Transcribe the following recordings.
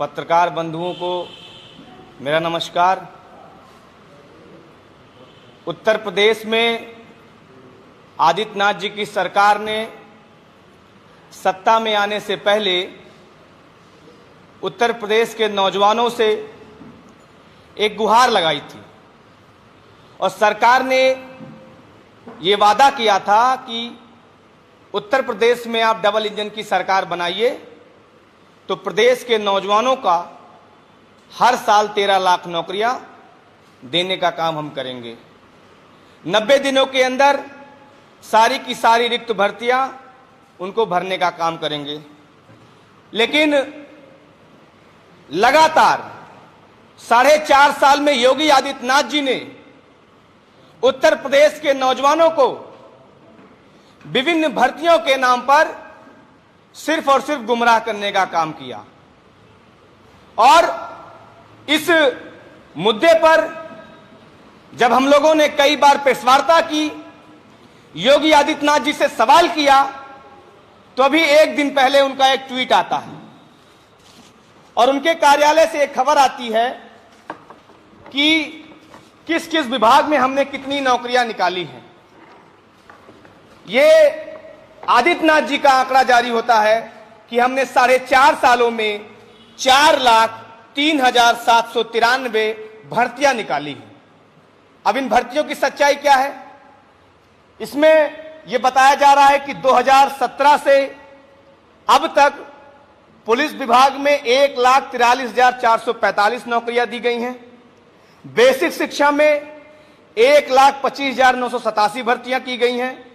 पत्रकार बंधुओं को मेरा नमस्कार। उत्तर प्रदेश में आदित्यनाथ जी की सरकार ने सत्ता में आने से पहले उत्तर प्रदेश के नौजवानों से एक गुहार लगाई थी और सरकार ने ये वादा किया था कि उत्तर प्रदेश में आप डबल इंजन की सरकार बनाइए तो प्रदेश के नौजवानों का हर साल 13 लाख नौकरियां देने का काम हम करेंगे। 90 दिनों के अंदर सारी की सारी रिक्त भर्तियां उनको भरने का काम करेंगे। लेकिन लगातार 4.5 साल में योगी आदित्यनाथ जी ने उत्तर प्रदेश के नौजवानों को विभिन्न भर्तियों के नाम पर सिर्फ और सिर्फ गुमराह करने का काम किया और इस मुद्दे पर जब हम लोगों ने कई बार प्रेस वार्ता की, योगी आदित्यनाथ जी से सवाल किया, तो अभी एक दिन पहले उनका एक ट्वीट आता है और उनके कार्यालय से एक खबर आती है कि किस किस विभाग में हमने कितनी नौकरियां निकाली हैं। ये आदित्यनाथ जी का आंकड़ा जारी होता है कि हमने 4.5 सालों में 4,03,793 भर्तियां निकाली हैं। अब इन भर्तियों की सच्चाई क्या है? इसमें यह बताया जा रहा है कि 2017 से अब तक पुलिस विभाग में 1,43,445 नौकरियां दी गई हैं। बेसिक शिक्षा में 1,25,987 भर्तियां की गई हैं।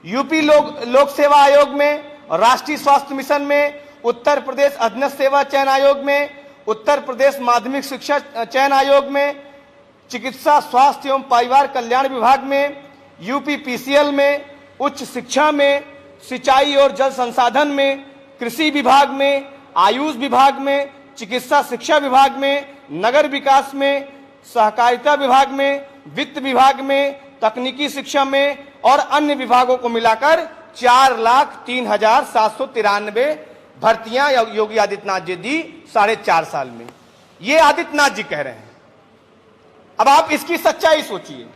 यूपी लोक सेवा आयोग में, राष्ट्रीय स्वास्थ्य मिशन में, उत्तर प्रदेश अधीनस्थ सेवा चयन आयोग में, उत्तर प्रदेश माध्यमिक शिक्षा चयन आयोग में, चिकित्सा स्वास्थ्य एवं परिवार कल्याण विभाग में, यूपी पीसीएल में, उच्च शिक्षा में, सिंचाई और जल संसाधन में, कृषि विभाग में, आयुष विभाग में, चिकित्सा शिक्षा विभाग में, नगर विकास में, सहकारिता विभाग में, वित्त विभाग में, तकनीकी शिक्षा में और अन्य विभागों को मिलाकर 4,03,793 भर्तियां योगी आदित्यनाथ जी दी 4.5 साल में। ये आदित्यनाथ जी कह रहे हैं। अब आप इसकी सच्चाई सोचिए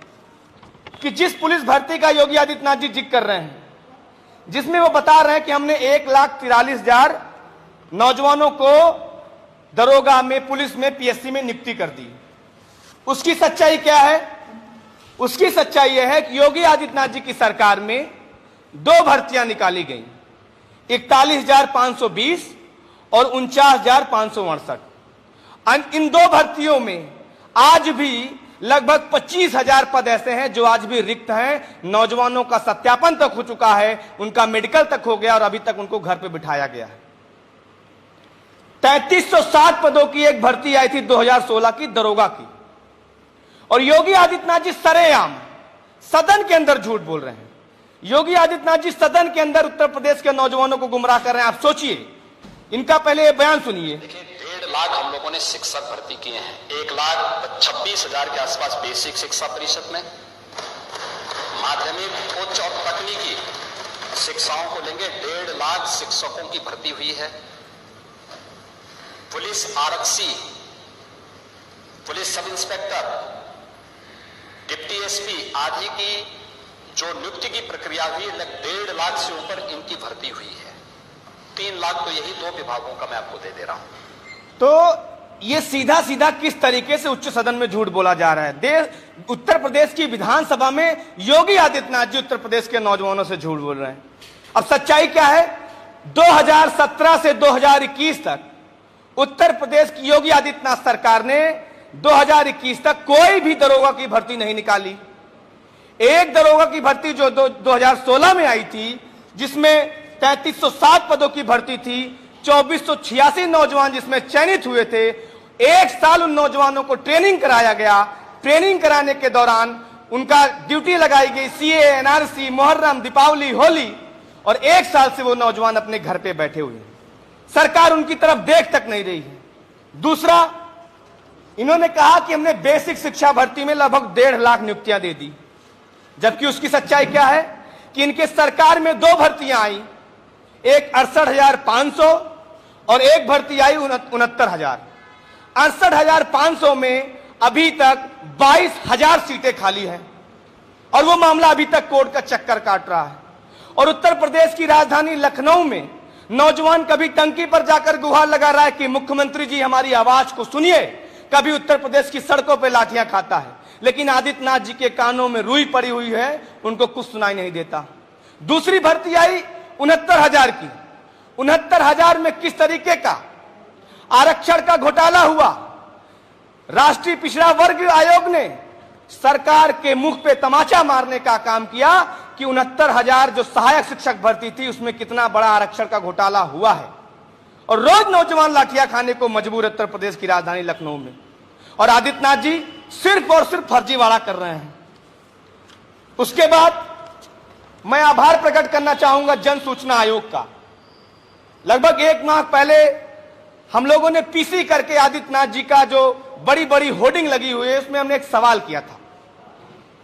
कि जिस पुलिस भर्ती का योगी आदित्यनाथ जी जिक्र कर रहे हैं, जिसमें वो बता रहे हैं कि हमने 1,43,000 नौजवानों को दरोगा में, पुलिस में, पीएससी में नियुक्ति कर दी, उसकी सच्चाई क्या है? उसकी सच्चाई यह है कि योगी आदित्यनाथ जी की सरकार में 2 भर्तियां निकाली गई, 41,520 और 49,568। इन 2 भर्तियों में आज भी लगभग 25,000 पद ऐसे हैं जो आज भी रिक्त हैं। नौजवानों का सत्यापन तक हो चुका है, उनका मेडिकल तक हो गया और अभी तक उनको घर पे बिठाया गया है। 3360 पदों की एक भर्ती आई थी 2016 की, दरोगा की, और योगी आदित्यनाथ जी सरेआम सदन के अंदर झूठ बोल रहे हैं। योगी आदित्यनाथ जी सदन के अंदर उत्तर प्रदेश के नौजवानों को गुमराह कर रहे हैं। आप सोचिए, इनका पहले ये बयान सुनिए। देखिए, 1.5 लाख हम लोगों ने शिक्षक भर्ती किए हैं, 1,26,000 के आसपास बेसिक शिक्षा परिषद में, माध्यमिक, उच्च और तकनीकी शिक्षाओं को लेंगे 1.5 लाख शिक्षकों की भर्ती हुई है। पुलिस आरक्षी, police sub inspector, deputy SP आदि की जो नियुक्ति की प्रक्रिया हुई, 1.5 लाख से ऊपर इनकी भर्ती हुई है। 3 लाख तो यही 2 विभागों का मैं आपको दे रहा हूं। तो ये सीधा सीधा किस तरीके से उच्च सदन में झूठ बोला जा रहा है। उत्तर प्रदेश की विधानसभा में योगी आदित्यनाथ जी उत्तर प्रदेश के नौजवानों से झूठ बोल रहे हैं। अब सच्चाई क्या है? 2017 से 2021 तक उत्तर प्रदेश की योगी आदित्यनाथ सरकार ने 2021 तक कोई भी दरोगा की भर्ती नहीं निकाली। एक दरोगा की भर्ती जो 2016 में आई थी, जिसमें 3360 पदों की भर्ती थी, 2486 नौजवान जिसमें चयनित हुए थे। एक साल उन नौजवानों को ट्रेनिंग कराया गया। ट्रेनिंग कराने के दौरान उनका ड्यूटी लगाई गई, सीए, एनआरसी, मुहर्रम, दीपावली, होली, और 1 साल से वो नौजवान अपने घर पे बैठे हुए हैं। सरकार उनकी तरफ देख तक नहीं रही है। दूसरा, इन्होंने कहा कि हमने बेसिक शिक्षा भर्ती में लगभग 1.5 लाख नियुक्तियां दे दी, जबकि उसकी सच्चाई क्या है कि इनके सरकार में 2 भर्तियां आई, एक 68,500 और एक भर्ती आई 69,000। 68,500 में अभी तक 22,000 सीटें खाली हैं और वो मामला अभी तक कोर्ट का चक्कर काट रहा है। और उत्तर प्रदेश की राजधानी लखनऊ में नौजवान कभी टंकी पर जाकर गुहार लगा रहा है कि मुख्यमंत्री जी हमारी आवाज को सुनिए, कभी उत्तर प्रदेश की सड़कों पर लाठियां खाता है, लेकिन आदित्यनाथ जी के कानों में रुई पड़ी हुई है, उनको कुछ सुनाई नहीं देता। दूसरी भर्ती आई 69,000 की। 69,000 में किस तरीके का आरक्षण का घोटाला हुआ। राष्ट्रीय पिछड़ा वर्ग आयोग ने सरकार के मुख पे तमाचा मारने का काम किया कि 69,000 जो सहायक शिक्षक भर्ती थी उसमें कितना बड़ा आरक्षण का घोटाला हुआ है। और रोज नौजवान लाठियां खाने को मजबूर उत्तर प्रदेश की राजधानी लखनऊ में। और आदित्यनाथ जी सिर्फ और सिर्फ फर्जीवाड़ा कर रहे हैं। उसके बाद मैं आभार प्रकट करना चाहूंगा जन सूचना आयोग का। लगभग 1 माह पहले हम लोगों ने पीसी करके आदित्यनाथ जी का जो बड़ी बड़ी होर्डिंग लगी हुई है उसमें हमने एक सवाल किया था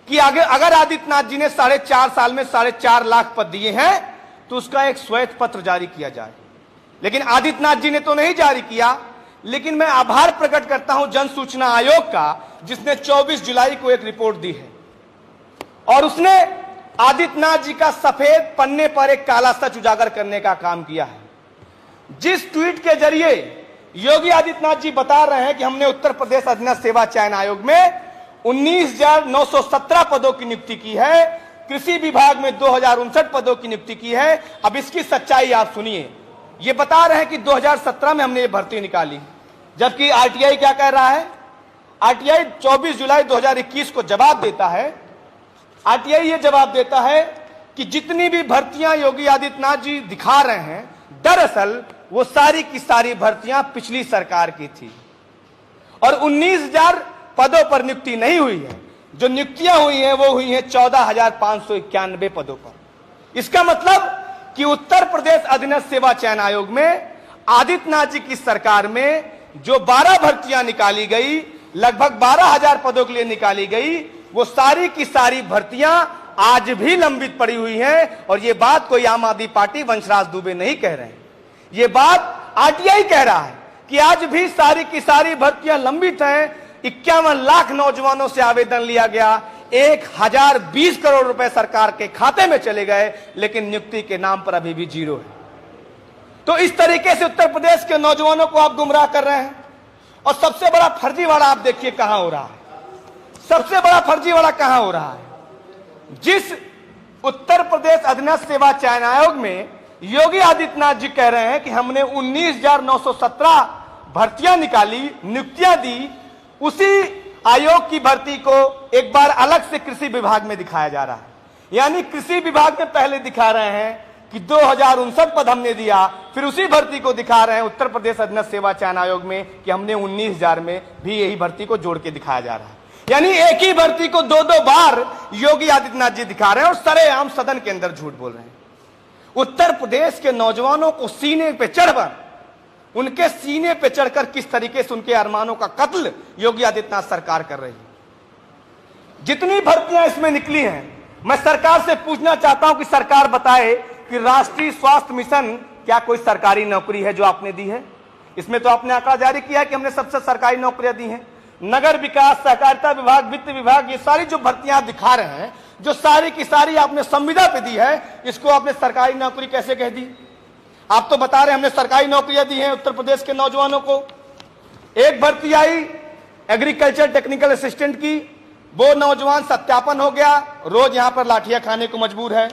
कि अगर आदित्यनाथ जी ने 4.5 साल में 4.5 लाख पद दिए हैं तो उसका एक श्वेत पत्र जारी किया जाए। लेकिन आदित्यनाथ जी ने तो नहीं जारी किया। लेकिन मैं आभार प्रकट करता हूं जन सूचना आयोग का, जिसने 24 जुलाई को एक रिपोर्ट दी है और उसने आदित्यनाथ जी का सफेद पन्ने पर एक काला सच उजागर करने का काम किया है। जिस ट्वीट के जरिए योगी आदित्यनाथ जी बता रहे हैं कि हमने उत्तर प्रदेश अधीनस्थ सेवा चयन आयोग में 19,917 पदों की नियुक्ति की है, कृषि विभाग में 2,059 पदों की नियुक्ति की है। अब इसकी सच्चाई आप सुनिए। ये बता रहे हैं कि 2017 में हमने ये भर्ती निकाली, जबकि आरटीआई क्या कह रहा है। आरटीआई 24 जुलाई 2021 को जवाब देता है। आरटीआई ये जवाब देता है कि जितनी भी भर्तियां योगी आदित्यनाथ जी दिखा रहे हैं दरअसल वो सारी की सारी भर्तियां पिछली सरकार की थी और 19,000 पदों पर नियुक्ति नहीं हुई है। जो नियुक्तियां हुई हैं वो हुई हैं 14,591 पदों पर। इसका मतलब कि उत्तर प्रदेश अधीनस्थ सेवा चयन आयोग में आदित्यनाथ जी की सरकार में जो 12 भर्तियां निकाली गई, लगभग 12,000 पदों के लिए निकाली गई, वो सारी की सारी भर्तियां आज भी लंबित पड़ी हुई हैं। और ये बात कोई आम आदमी पार्टी वंशराज दुबे नहीं कह रहे हैं, ये बात आरटीआई कह रहा है कि आज भी सारी की सारी भर्तियां लंबित हैं। 51 लाख नौजवानों से आवेदन लिया गया, 1,020 करोड़ रुपए सरकार के खाते में चले गए, लेकिन नियुक्ति के नाम पर अभी भी 0 है। तो इस तरीके से उत्तर प्रदेश के नौजवानों को आप गुमराह कर रहे हैं। और सबसे बड़ा फर्जीवाड़ा आप देखिए कहां हो रहा है। सबसे बड़ा फर्जीवाड़ा कहां हो रहा है। जिस उत्तर प्रदेश अधीनस्थ सेवा चयन आयोग में योगी आदित्यनाथ जी कह रहे हैं कि हमने 19,917 भर्तियां निकाली, नियुक्तियां दी, उसी आयोग की भर्ती को एक बार अलग से कृषि विभाग में दिखाया जा रहा है। यानी कृषि विभाग में पहले दिखा रहे हैं कि 2,059 पद हमने दिया, फिर उसी भर्ती को दिखा रहे हैं उत्तर प्रदेश अधीनस्थ सेवा चयन आयोग में कि हमने 19,000 में भी यही भर्ती को जोड़ के दिखाया जा रहा है। यानी एक ही भर्ती को 2-2 बार योगी आदित्यनाथ जी दिखा रहे हैं और सरेआम सदन के अंदर झूठ बोल रहे हैं। उत्तर प्रदेश के नौजवानों को सीने पे चढ़कर, उनके सीने पे चढ़कर किस तरीके से उनके अरमानों का कत्ल योगी आदित्यनाथ सरकार कर रही है। जितनी भर्तियां इसमें निकली हैं, मैं सरकार से पूछना चाहता हूं कि सरकार बताए कि राष्ट्रीय स्वास्थ्य मिशन क्या कोई सरकारी नौकरी है जो आपने दी है। इसमें तो आपने आंकड़ा जारी किया है कि हमने सबसे सरकारी नौकरियां दी हैं। नगर विकास, सहकारिता विभाग, वित्त विभाग, ये सारी जो भर्तियां आप दिखा रहे हैं, जो सारी की सारी आपने संविदा पे दी है, इसको आपने सरकारी नौकरी कैसे कह दी। आप तो बता रहे हमने सरकारी नौकरियां दी हैं उत्तर प्रदेश के नौजवानों को। एक भर्ती आई एग्रीकल्चर टेक्निकल असिस्टेंट की, वो नौजवान सत्यापन हो गया, रोज यहां पर लाठियां खाने को मजबूर है।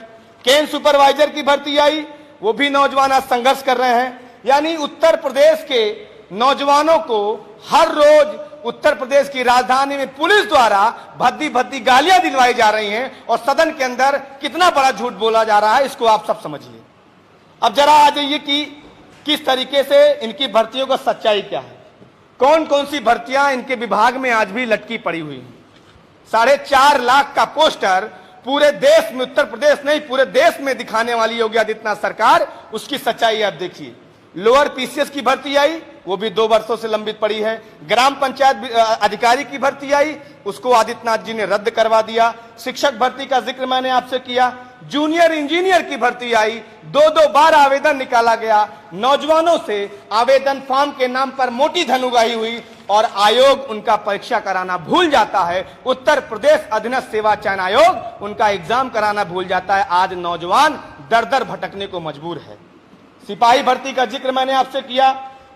केन सुपरवाइजर की भर्ती आई, वो भी नौजवान आज संघर्ष कर रहे हैं। यानी उत्तर प्रदेश के नौजवानों को हर रोज उत्तर प्रदेश की राजधानी में पुलिस द्वारा भद्दी भद्दी गालियां दिलवाई जा रही हैं और सदन के अंदर कितना बड़ा झूठ बोला जा रहा है, इसको आप सब समझिए। अब जरा आ जाइए कि किस तरीके से इनकी भर्तियों का सच्चाई क्या है। कौन कौन सी भर्तियां इनके विभाग में आज भी लटकी पड़ी हुई हैं। 4.5 लाख का पोस्टर पूरे देश में, उत्तर प्रदेश नहीं पूरे देश में दिखाने वाली योगी आदित्यनाथ सरकार, उसकी सच्चाई आप देखिए। लोअर पीसीएस की भर्ती आई वो भी 2 वर्षों से लंबित पड़ी है। ग्राम पंचायत अधिकारी की भर्ती आई, उसको आदित्यनाथ जी ने रद्द करवा दिया। शिक्षक भर्ती का जिक्र मैंने आपसे किया। जूनियर इंजीनियर की भर्ती आई, 2-2 बार आवेदन निकाला गया। नौजवानों से आवेदन फॉर्म के नाम पर मोटी धन उगाही हुई और आयोग उनका परीक्षा कराना भूल जाता है। उत्तर प्रदेश अधीनस्थ सेवा चयन आयोग उनका एग्जाम कराना भूल जाता है। आज नौजवान दर दर भटकने को मजबूर है। सिपाही भर्ती का जिक्र मैंने आपसे किया।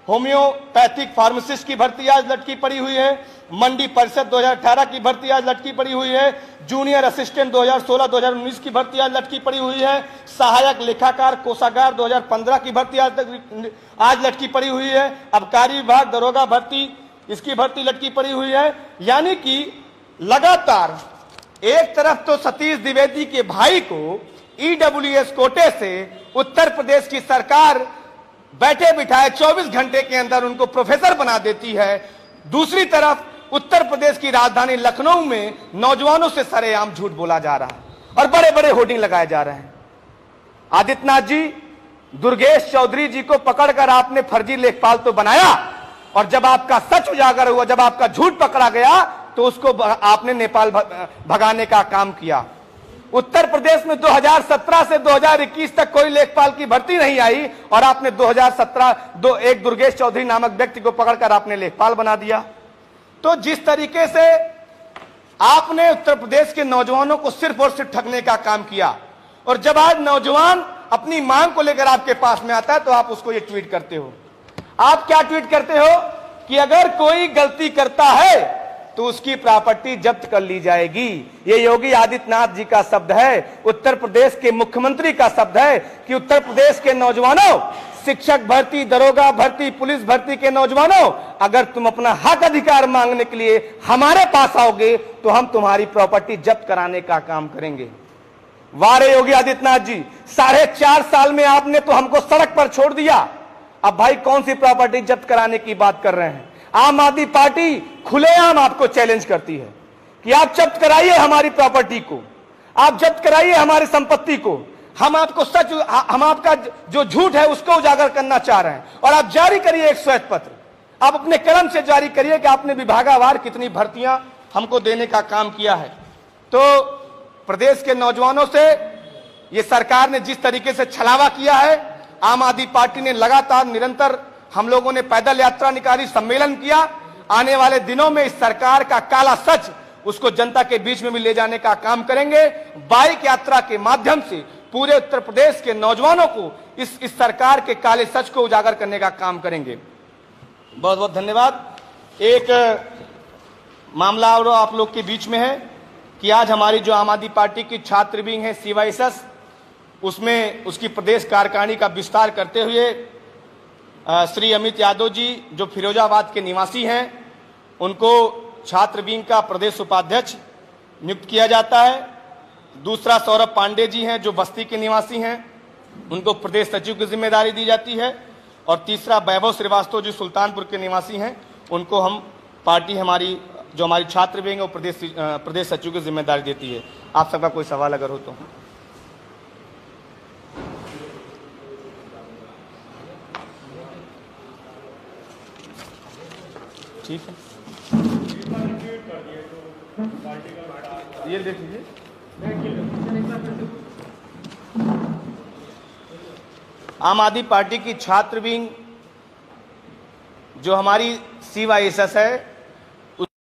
होम्योपैथिक फार्मासिस्ट की भर्ती आज लटकी पड़ी हुई है। मंडी परिषद 2018 की भर्ती आज लटकी पड़ी हुई है। जूनियर असिस्टेंट 2016-2019 की भर्ती आज लटकी पड़ी हुई है। सहायक लेखाकार कोषागार 2015 की भर्ती आज लटकी पड़ी हुई है। आबकारी विभाग दरोगा भर्ती, इसकी भर्ती लटकी पड़ी हुई है। यानी कि लगातार एक तरफ तो सतीश द्विवेदी के भाई को ईडब्ल्यूएस कोटे से उत्तर प्रदेश की सरकार बैठे बिठाए 24 घंटे के अंदर उनको प्रोफेसर बना देती है, दूसरी तरफ उत्तर प्रदेश की राजधानी लखनऊ में नौजवानों से सरेआम झूठ बोला जा रहा है और बड़े बड़े होर्डिंग लगाए जा रहे हैं। आदित्यनाथ जी, दुर्गेश चौधरी जी को पकड़कर आपने फर्जी लेखपाल तो बनाया और जब आपका सच उजागर हुआ, जब आपका झूठ पकड़ा गया तो उसको आपने नेपाल भगाने का काम किया। उत्तर प्रदेश में 2017 से 2021 तक कोई लेखपाल की भर्ती नहीं आई और आपने 2017 एक दुर्गेश चौधरी नामक व्यक्ति को पकड़कर आपने लेखपाल बना दिया। तो जिस तरीके से आपने उत्तर प्रदेश के नौजवानों को सिर्फ और सिर्फ ठगने का काम किया और जब आज नौजवान अपनी मांग को लेकर आपके पास में आता है तो आप उसको ये ट्वीट करते हो। आप क्या ट्वीट करते हो कि अगर कोई गलती करता है तो उसकी प्रॉपर्टी जब्त कर ली जाएगी। ये योगी आदित्यनाथ जी का शब्द है, उत्तर प्रदेश के मुख्यमंत्री का शब्द है कि उत्तर प्रदेश के नौजवानों, शिक्षक भर्ती, दरोगा भर्ती, पुलिस भर्ती के नौजवानों, अगर तुम अपना हक अधिकार मांगने के लिए हमारे पास आओगे तो हम तुम्हारी प्रॉपर्टी जब्त कराने का काम करेंगे। वारे योगी आदित्यनाथ जी, 4.5 साल में आपने तो हमको सड़क पर छोड़ दिया। अब भाई कौन सी प्रॉपर्टी जब्त कराने की बात कर रहे हैं? आम आदमी पार्टी खुलेआम आपको चैलेंज करती है कि आप जब्त कराइए हमारी प्रॉपर्टी को, आप जब्त कराइए हमारी संपत्ति को। हम आपको सच, हम आपका जो झूठ है उसको उजागर करना चाह रहे हैं और आप जारी करिए एक श्वेत पत्र, आप अपने कलम से जारी करिए कि आपने विभागावार कितनी भर्तियां हमको देने का काम किया है। तो प्रदेश के नौजवानों से ये सरकार ने जिस तरीके से छलावा किया है, आम आदमी पार्टी ने लगातार निरंतर, हम लोगों ने पैदल यात्रा निकाली, सम्मेलन किया। आने वाले दिनों में इस सरकार का काला सच उसको जनता के बीच में भी ले जाने का काम करेंगे। बाइक यात्रा के माध्यम से पूरे उत्तर प्रदेश के नौजवानों को इस सरकार के काले सच को उजागर करने का काम करेंगे। बहुत बहुत धन्यवाद। एक मामला और आप लोग के बीच में है कि आज हमारी जो आम आदमी पार्टी की छात्र विंग है CYSS, उसमें उसकी प्रदेश कार्यकारिणी का विस्तार करते हुए श्री अमित यादव जी जो फिरोजाबाद के निवासी हैं, उनको छात्र विंग का प्रदेश उपाध्यक्ष नियुक्त किया जाता है। दूसरा सौरभ पांडे जी हैं जो बस्ती के निवासी हैं, उनको प्रदेश सचिव की जिम्मेदारी दी जाती है। और तीसरा वैभव श्रीवास्तव जो सुल्तानपुर के निवासी हैं, उनको हम पार्टी हमारी छात्र विंग है वो प्रदेश सचिव की जिम्मेदारी देती है। आप सबका कोई सवाल अगर हो तो। ठीक है, ये देख लीजिए। आम आदमी पार्टी की छात्र विंग जो हमारी CYSS है,